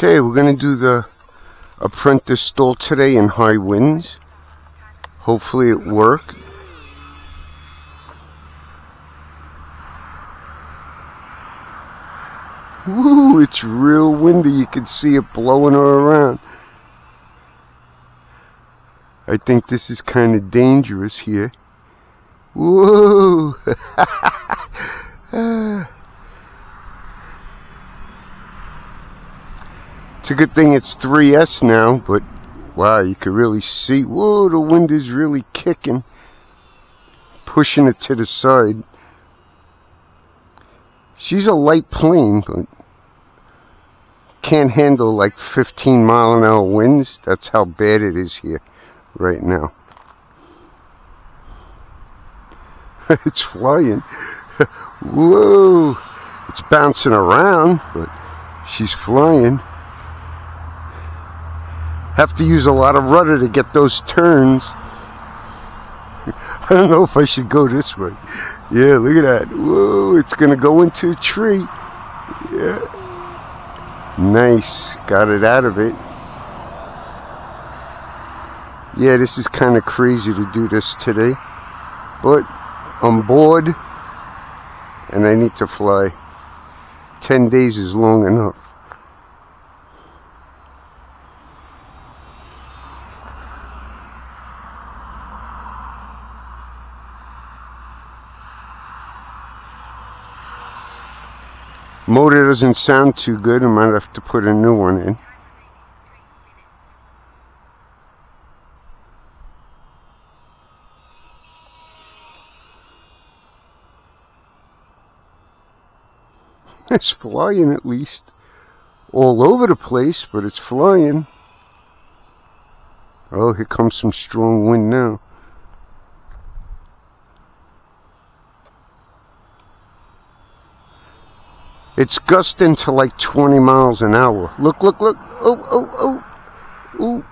Okay, we're going to do the apprentice stol today in high winds. Hopefully it worked. Woo, it's real windy. You can see it blowing her around. I think this is kind of dangerous here. Whoa! It's a good thing it's 3S now, but wow, you can really see. Whoa, the wind is really kicking, pushing it to the side. She's a light plane, but can't handle like 15-mile-an-hour winds. That's how bad it is here right now. It's flying. Whoa! It's bouncing around, but she's flying. Have to use a lot of rudder to get those turns. I don't know if I should go this way. Yeah, look at that. Whoa, it's gonna go into a tree. Yeah. Nice. Got it out of it. Yeah, this is kind of crazy to do this today. But I'm bored and I need to fly. 10 days is long enough. Motor doesn't sound too good. I might have to put a new one in. It's flying at least. All over the place, but it's flying. Oh, here comes some strong wind now. It's gusting to like 20 miles an hour. Look, look, look. Oh, oh, oh. Oh.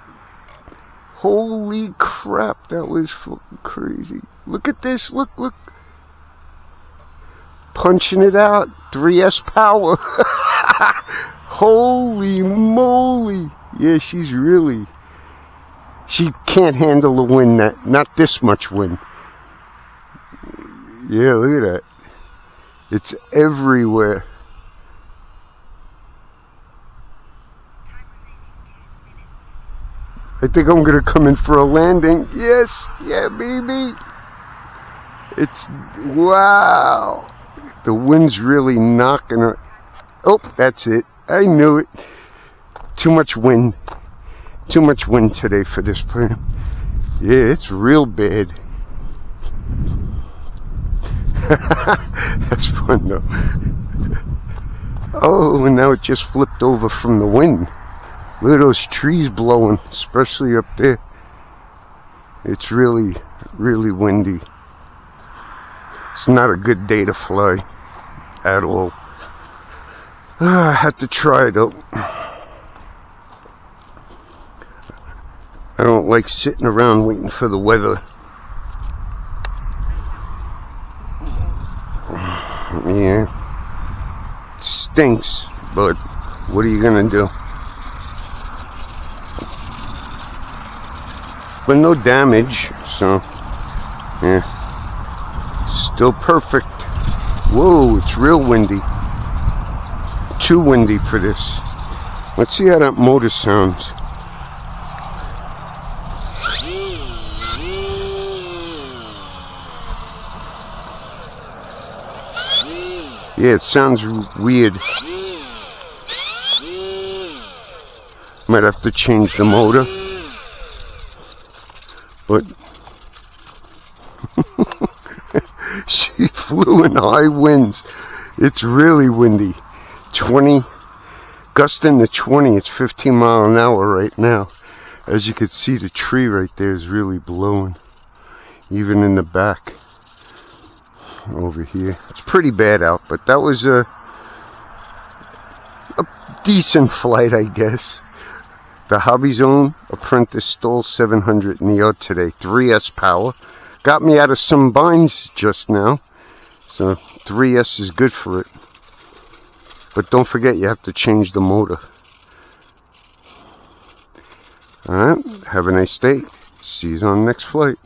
Holy crap, that was fucking crazy. Look at this. Look, look. Punching it out. 3S power. Holy moly. Yeah, she's really... She can't handle the wind. Not this much wind. Yeah, look at that. It's everywhere. I think I'm gonna come in for a landing. Yes, yeah, baby. It's, wow. The wind's really knocking her. Oh, that's it. I knew it. Too much wind. Too much wind today for this plane. Yeah, it's real bad. That's fun though. Oh, and now it just flipped over from the wind. Look at those trees blowing, especially up there. It's really, really windy. It's not a good day to fly at all. I had to try though. I don't like sitting around waiting for the weather. Yeah, it stinks, but what are you gonna do? But no damage, so yeah, still perfect. Whoa, it's real windy. Too windy for this. Let's see how that motor sounds. Yeah, it sounds weird. Might have to change the motor. But she flew in high winds. It's really windy. 20, gusting to 20. It's 15 miles an hour right now. As you can see, the tree right there is really blowing. Even in the back. Over here. It's pretty bad out, but that was a decent flight, I guess. The hobbyzone apprentice stol 700 Neo today. 3S power. Got me out of some binds just now. So 3S is good for it. But don't forget, you have to change the motor. Have a nice day. See you on the next flight.